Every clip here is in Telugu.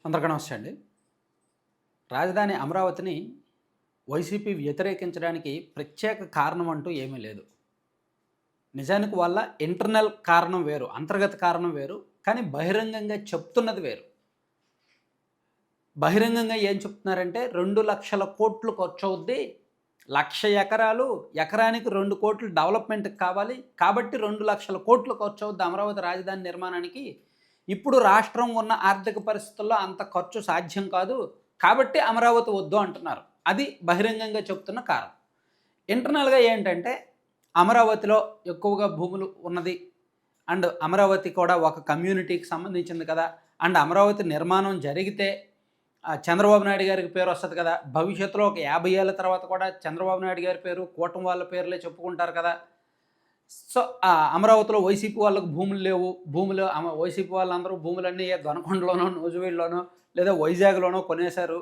అందరికీ నమస్తే అండి. రాజధాని అమరావతిని వైసీపీ వ్యతిరేకించడానికి ప్రత్యేక కారణం అంటూ ఏమీ లేదు. నిజానికి వాళ్ళ ఇంటర్నల్ కారణం వేరు, అంతర్గత కారణం వేరు. కానీ బహిరంగంగా చెప్తున్నది వేరు. బహిరంగంగా ఏం చెప్తున్నారంటే 2,00,00,000 ఖర్చవుద్ది. 1,00,000 ఎకరాలు, ఎకరానికి 2,00,00,000 డెవలప్‌మెంట్‌కి కావాలి. కాబట్టి 2,00,00,000 ఖర్చవుద్ది అమరావతి రాజధాని నిర్మాణానికి. ఇప్పుడు రాష్ట్రం ఉన్న ఆర్థిక పరిస్థితుల్లో అంత ఖర్చు సాధ్యం కాదు. కాబట్టి అమరావతి వద్దు అంటున్నారు. అది బహిరంగంగా చెప్తున్న కారణం. ఇంటర్నల్‌గా ఏంటంటే అమరావతిలో ఎక్కువగా భూములు ఉన్నది. అండ్ అమరావతి కూడా ఒక కమ్యూనిటీకి సంబంధించింది కదా! అండ్ అమరావతి నిర్మాణం జరిగితే చంద్రబాబు నాయుడు గారికి పేరొస్తది కదా! భవిష్యత్తులో ఒక 50 ఏళ్ల తర్వాత కూడా చంద్రబాబు నాయుడు గారి పేరు, కూటమి వాళ్ళ పేర్లే చెప్పుకుంటారు కదా! సో, అమరావతిలో వైసీపీ వాళ్ళకి భూములు లేవు. వైసీపీ వాళ్ళందరూ భూములన్నీ దొనకొండలోనో, నూజివీడులోనో లేదా వైజాగ్‌లోనో కొనేశారు.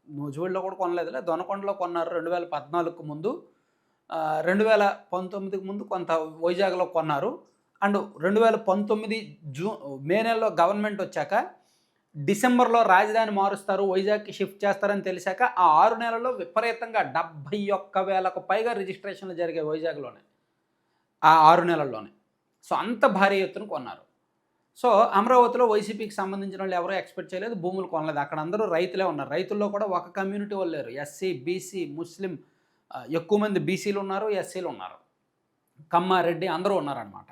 నూజివీడులో కూడా కొనలేదులే. దొనకొండలో కొన్నారు 2014కు ముందు. 2019కి ముందు కొంత వైజాగ్‌లో కొన్నారు. అండ్ 2019 మే నెలలో గవర్నమెంట్ వచ్చాక డిసెంబర్‌లో రాజధాని మారుస్తారు, వైజాగ్‌కి షిఫ్ట్ చేస్తారని తెలిసాక ఆ 6 నెలల్లో విపరీతంగా 71,000కు పైగా రిజిస్ట్రేషన్‌లు జరిగాయి వైజాగ్‌లోనే. ఆ 6 నెలల్లోనే. సో, అంత భారీ ఎత్తున కొన్నారు. సో, అమరావతిలో వైసీపీకి సంబంధించిన వాళ్ళు ఎవరో ఎక్స్‌పెక్ట్ చేయలేదు. భూములు కొనలేదు. అక్కడ అందరూ రైతులే ఉన్నారు. రైతుల్లో కూడా ఒక కమ్యూనిటీ వాళ్ళు లేరు. ఎస్సీ, బీసీ, ముస్లిం, ఎక్కువ మంది బీసీలు ఉన్నారు, ఎస్సీలు ఉన్నారు. కమ్మ, రెడ్డి అందరూ ఉన్నారనమాట.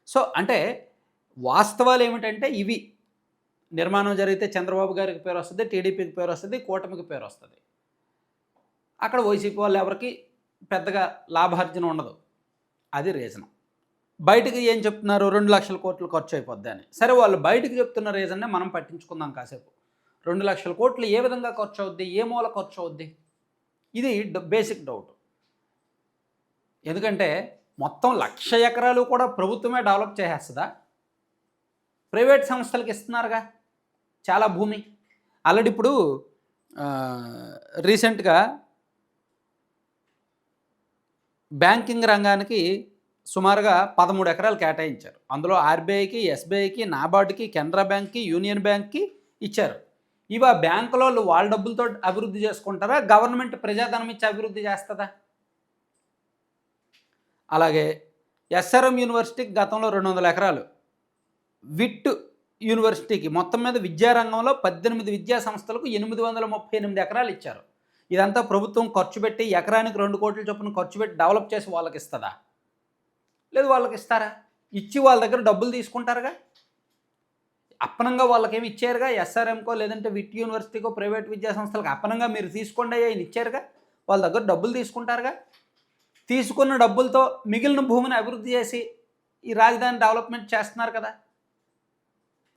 సో, అంటే వాస్తవాలు ఏమిటంటే ఇవి. నిర్మాణం జరిగితే చంద్రబాబు గారికి పేరొస్తది, టీడీపీకి పేరొస్తది, కూటమికి పేరొస్తది. అక్కడ వైసీపీ వాళ్ళు ఎవరికీ పెద్దగా లాభార్జన ఉండదు. అది రీజను. బయటికి ఏం చెప్తున్నారు 2,00,00,000 ఖర్చు అయిపోద్ది అని. సరే, వాళ్ళు బయటికి చెప్తున్న రీజన్నే మనం పట్టించుకుందాం కాసేపు. 2,00,00,000 ఏ విధంగా ఖర్చు అవుద్ది? ఏ మూల ఖర్చు అవుద్ది? ఇది బేసిక్ డౌట్. ఎందుకంటే మొత్తం 1,00,000 ఎకరాలు కూడా ప్రభుత్వమే డెవలప్ చేసేస్తదా? ప్రైవేట్ సంస్థలకు ఇస్తున్నారుగా చాలా భూమి. ఆల్రెడీ ఇప్పుడు రీసెంట్‌గా బ్యాంకింగ్ రంగానికి సుమారుగా 13 ఎకరాలు కేటాయించారు. అందులో ఆర్‌బీఐకి, ఎస్‌బీఐకి, నాబార్డ్‌కి, కెనరా బ్యాంక్‌కి, యూనియన్ బ్యాంక్‌కి ఇచ్చారు. ఇవి ఆ బ్యాంకులోళ్ళు వాళ్ళ డబ్బులతో అభివృద్ధి చేసుకుంటారా? గవర్నమెంట్ ప్రజాధనం ఇచ్చి అభివృద్ధి చేస్తదా? అలాగే ఎస్ఆర్ఎం యూనివర్సిటీకి గతంలో 200 ఎకరాలు, విట్ యూనివర్సిటీకి మొత్తం మీద విద్యారంగంలో 18 విద్యా సంస్థలకు 838 ఎకరాలు ఇచ్చారు. ఇదంతా ప్రభుత్వం ఖర్చు పెట్టి ఎకరానికి 2,00,00,000 చొప్పున ఖర్చు పెట్టి డెవలప్ చేసి వాళ్ళకి ఇస్తదా? లేదు, వాళ్ళకి ఇస్తారా? ఇచ్చి వాళ్ళ దగ్గర డబ్బులు తీసుకుంటారుగా. అప్పనంగా వాళ్ళకేమి ఇచ్చారుగా. ఎస్ఆర్ఎంకో లేదంటే విట్ యూనివర్సిటీకో ప్రైవేట్ విద్యా సంస్థలకు అప్పనంగా మీరు తీసుకోండి అయ్యా అని ఇచ్చారుగా. వాళ్ళ దగ్గర డబ్బులు తీసుకుంటారుగా. తీసుకున్న డబ్బులతో మిగిలిన భూమిని అభివృద్ధి చేసి ఈ రాజధాని డెవలప్మెంట్ చేస్తున్నారు కదా.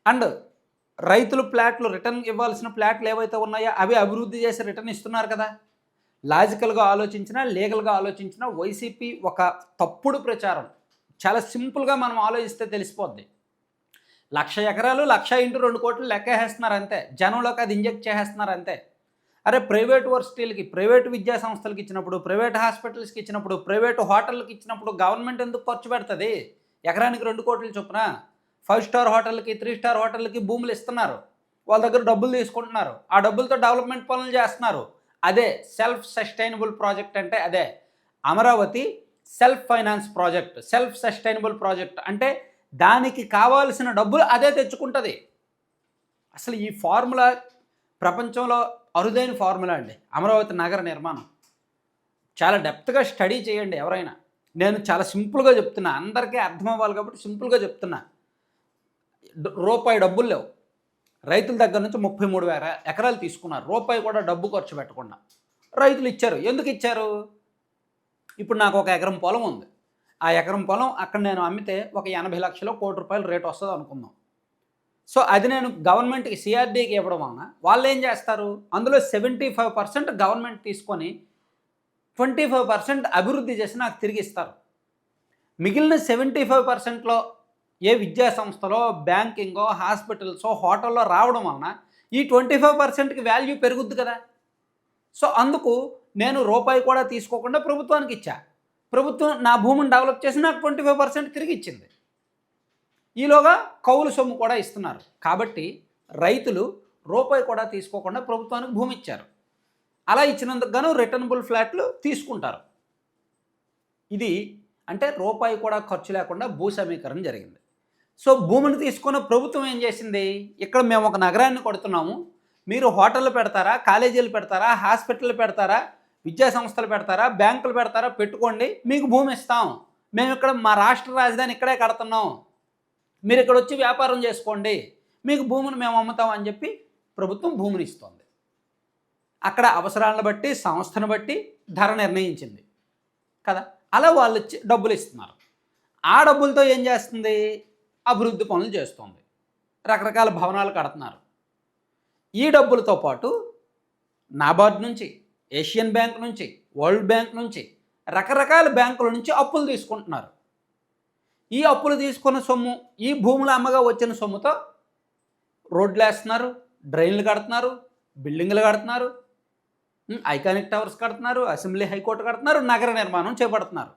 అండ్ రైతులు ప్లాట్లు రిటర్న్ ఇవ్వాల్సిన ప్లాట్లు ఏవైతే ఉన్నాయో అవి అభివృద్ధి చేసి రిటర్న్ ఇస్తున్నారు కదా. లాజికల్గా ఆలోచించినా, లీగల్గా ఆలోచించినా వైసీపీ ఒక తప్పుడు ప్రచారం. చాలా సింపుల్గా మనం ఆలోచిస్తే తెలిసిపోద్ది. 1,00,000 ఎకరాలు 1,00,000 ఇంటూ 2,00,00,000 లెక్కేస్తున్నారు అంతే. జనంలోకి అది ఇంజెక్ట్ చేసేస్తున్నారు అంతే. అరే, ప్రైవేట్ వర్సిటీలకి, ప్రైవేట్ విద్యా సంస్థలకు ఇచ్చినప్పుడు, ప్రైవేట్ హాస్పిటల్స్కి ఇచ్చినప్పుడు, ప్రైవేట్ హోటళ్ళకి ఇచ్చినప్పుడు గవర్నమెంట్ ఎందుకు ఖర్చు పెడుతుంది? ఎకరానికి 2,00,00,000 చొప్పున 5 స్టార్ హోటళ్ళకి, 3 స్టార్ హోటళ్ళకి భూములు ఇస్తున్నారు. వాళ్ళ దగ్గర డబ్బులు తీసుకుంటున్నారు. ఆ డబ్బులతో డెవలప్మెంట్ పనులు చేస్తున్నారు. అదే సెల్ఫ్ సస్టైనబుల్ ప్రాజెక్ట్ అంటే అదే. Amaravati self finance project, self sustainable project అంటే దానికి కావాల్సిన డబ్బులు అదే తెచ్చుకుంటుంది. అసలు ఈ ఫార్ములా ప్రపంచంలో అరుదైన ఫార్ములా అండి. అమరావతి నగర నిర్మాణం చాలా డెప్త్గా స్టడీ చేయండి ఎవరైనా. నేను చాలా సింపుల్గా చెప్తున్నా, అందరికీ అర్థం అవ్వాలి కాబట్టి సింపుల్గా చెప్తున్నా. రూపాయి డబ్బులు లేవు. రైతుల దగ్గర నుంచి 33,000 ఎకరాలు తీసుకున్నారు. రూపాయి కూడా డబ్బు ఖర్చు పెట్టకుండా రైతులు ఇచ్చారు. ఎందుకు ఇచ్చారు? ఇప్పుడు నాకు ఒక ఎకరం పొలం ఉంది. ఆ ఎకరం పొలం అక్కడ నేను అమ్మితే ఒక 80 లక్షలు, ₹1,00,00,000 రేట్ వస్తుంది అనుకుందాం. సో, అది నేను గవర్నమెంట్కి, సిఆర్డీకి ఇవ్వడం వలన వాళ్ళు ఏం చేస్తారు? అందులో 75% గవర్నమెంట్ తీసుకొని 25% అభివృద్ధి చేసి నాకు తిరిగి ఇస్తారు. మిగిలిన 75%లో ఏ విద్యా సంస్థలో, బ్యాంకింగో, హాస్పిటల్సో, హోటల్లో రావడం వలన ఈ 25%కి వాల్యూ పెరుగుద్ది కదా. సో, అందుకు నేను రూపాయి కూడా తీసుకోకుండా ప్రభుత్వానికి ఇచ్చా. ప్రభుత్వం నా భూమిని డెవలప్ చేసి నాకు 25% తిరిగి ఇచ్చింది. ఈలోగా కౌలు సొమ్ము కూడా ఇస్తున్నారు. కాబట్టి రైతులు రూపాయి కూడా తీసుకోకుండా ప్రభుత్వానికి భూమి ఇచ్చారు. అలా ఇచ్చినందుకు గాను రిటర్నబుల్ ఫ్లాట్లు తీసుకుంటారు. ఇది అంటే రూపాయి కూడా ఖర్చు లేకుండా భూ సమీకరణ జరిగింది. సో భూమిని తీసుకున్న ప్రభుత్వం ఏం చేసింది, ఇక్కడ మేము ఒక నగరాన్ని కొడుతున్నాము, మీరు హోటళ్ళు పెడతారా, కాలేజీలు పెడతారా, హాస్పిటళ్ళు పెడతారా, విద్యా సంస్థలు పెడతారా, బ్యాంకులు పెడతారా, పెట్టుకోండి, మీకు భూమి ఇస్తాం, మేము ఇక్కడ మా రాష్ట్ర రాజధాని ఇక్కడే కడుతున్నాం, మీరు ఇక్కడ వచ్చి వ్యాపారం చేసుకోండి, మీకు భూమిని మేము అమ్ముతాం అని చెప్పి ప్రభుత్వం భూమిని ఇస్తుంది. అక్కడ అవసరాలను బట్టి సంస్థను బట్టి ధర నిర్ణయించింది కదా. అలా వాళ్ళు డబ్బులు ఇస్తున్నారు. ఆ డబ్బులతో ఏం చేస్తుంది, అభివృద్ధి పనులు చేస్తుంది, రకరకాల భవనాలు కడుతున్నారు. ఈ డబ్బులతో పాటు నాబార్డ్ నుంచి, ఏషియన్ బ్యాంక్ నుంచి, వరల్డ్ బ్యాంక్ నుంచి, రకరకాల బ్యాంకుల నుంచి అప్పులు తీసుకుంటున్నారు. ఈ అప్పులు తీసుకున్న సొమ్ము, ఈ భూముల అమ్మగా వచ్చిన సొమ్ముతో రోడ్లు వేస్తున్నారు, డ్రైన్లు కడుతున్నారు, బిల్డింగ్లు కడుతున్నారు, ఐకానిక్ టవర్స్ కడుతున్నారు, అసెంబ్లీ హైకోర్టు కడుతున్నారు, నగర నిర్మాణం చేపడుతున్నారు.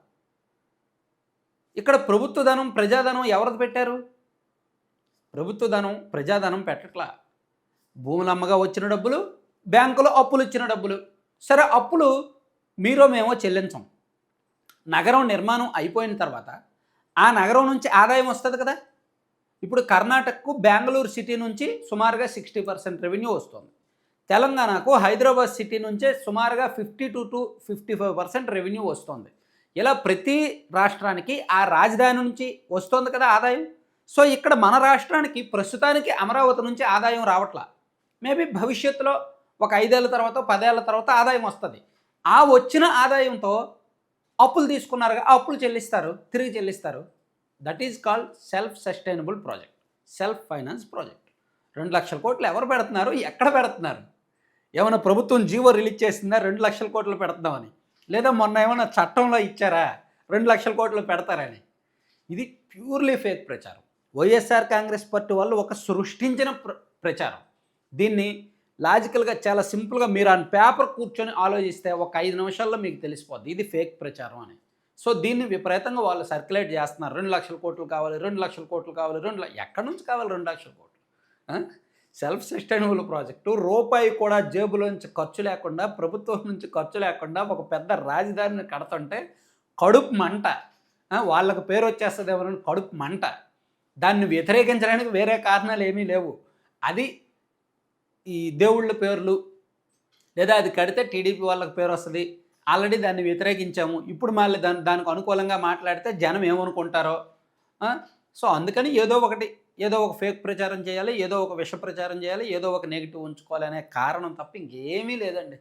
ఇక్కడ ప్రభుత్వ ధనం, ప్రజాధనం ఎవరిది పెట్టారు? ప్రభుత్వ ధనం, ప్రజాధనం పెట్టట్లా. భూముల అమ్మగా వచ్చిన డబ్బులు, బ్యాంకులో అప్పులు ఇచ్చిన డబ్బులు. సరే, అప్పులు మీరో మేమో చెల్లించం. నగరం నిర్మాణం అయిపోయిన తర్వాత ఆ నగరం నుంచి ఆదాయం వస్తుంది కదా. ఇప్పుడు కర్ణాటకకు బెంగళూరు సిటీ నుంచి సుమారుగా 60% రెవెన్యూ వస్తుంది. తెలంగాణకు హైదరాబాద్ సిటీ నుంచే సుమారుగా 52 to 55% రెవెన్యూ వస్తుంది. ఇలా ప్రతి రాష్ట్రానికి ఆ రాజధాని నుంచి వస్తుంది కదా ఆదాయం. సో ఇక్కడ మన రాష్ట్రానికి ప్రస్తుతానికి అమరావతి నుంచి ఆదాయం రావట్లా. మేబీ భవిష్యత్తులో ఒక 5 ఏళ్ళ తర్వాత, 10 ఏళ్ళ తర్వాత ఆదాయం వస్తుంది. ఆ వచ్చిన ఆదాయంతో అప్పులు తీసుకున్నారు, ఆ అప్పులు చెల్లిస్తారు, తిరిగి చెల్లిస్తారు. That is called self sustainable project, self finance project. 2 లక్షల కోట్లు ఎవరు పెడుతున్నారు, ఎక్కడ పెడుతున్నారు? ఏమైనా ప్రభుత్వం జీవో రిలీజ్ చేసిందా 2 లక్షల కోట్లు పెడుతున్నామని? లేదా మొన్న ఏమైనా చట్టంలో ఇచ్చారా 2 లక్షల కోట్లు పెడతారని? ఇది ప్యూర్లీ ఫేక్ ప్రచారం. వైఎస్ఆర్ కాంగ్రెస్ పార్టీ వాళ్ళు ఒక సృష్టించిన ప్రచారం. దీన్ని లాజికల్గా చాలా సింపుల్గా మీరు ఆ పేపర్ కూర్చొని ఆలోచిస్తే ఒక 5 నిమిషాల్లో మీకు తెలిసిపోద్ది ఇది ఫేక్ ప్రచారం అని. సో దీన్ని విపరీతంగా వాళ్ళు సర్క్యులేట్ చేస్తున్నారు. 2 లక్షల కోట్లు కావాలి, 2 లక్షల కోట్లు కావాలి, ఎక్కడి నుంచి కావాలి 2 లక్షల కోట్లు? సెల్ఫ్ సస్టైనబుల్ ప్రాజెక్టు, రూపాయి కూడా జేబులోంచి ఖర్చు లేకుండా, ప్రభుత్వం నుంచి ఖర్చు లేకుండా ఒక పెద్ద రాజధానిని కడుతుంటే కడుపు మంట. వాళ్ళకు పేరు వచ్చేస్తుందేమో కడుపు మంట. దాన్ని వ్యతిరేకించడానికి వేరే కారణాలు ఏమీ లేవు. అది ఈ దేవుళ్ళ పేర్లు, లేదా అది కడితే టీడీపీ వాళ్ళకి పేరు వస్తుంది, ఆల్రెడీ దాన్ని వ్యతిరేకించాము, ఇప్పుడు మళ్ళీ దానికి అనుకూలంగా మాట్లాడితే జనం ఏమనుకుంటారో. సో అందుకని ఏదో ఒక ఫేక్ ప్రచారం చేయాలి, ఏదో ఒక విష ప్రచారం చేయాలి, ఏదో ఒక నెగిటివ్ ఉంచుకోవాలి అనే కారణం తప్ప ఇంకేమీ లేదండి.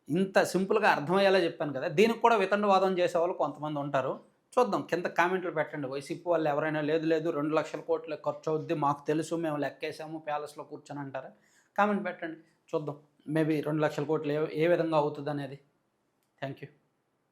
ఇంత సింపుల్గా అర్థమయ్యేలా చెప్పాను కదా. దీనికి కూడా వితండవాదం చేసేవాళ్ళు కొంతమంది ఉంటారు. చూద్దాం, కింద కామెంట్లు పెట్టండి. వైసీపీ వాళ్ళు ఎవరైనా లేదు 2 లక్షల కోట్లు ఖర్చు అవుద్ది, మాకు తెలుసు, మేము లెక్కేసాము, ప్యాలెస్లో కూర్చొని అంటారా? కామెంట్ పెట్టండి, చూద్దాం. మేబీ 2 లక్షల కోట్లు ఏ విధంగా అవుతుంది అనేది. Thank you.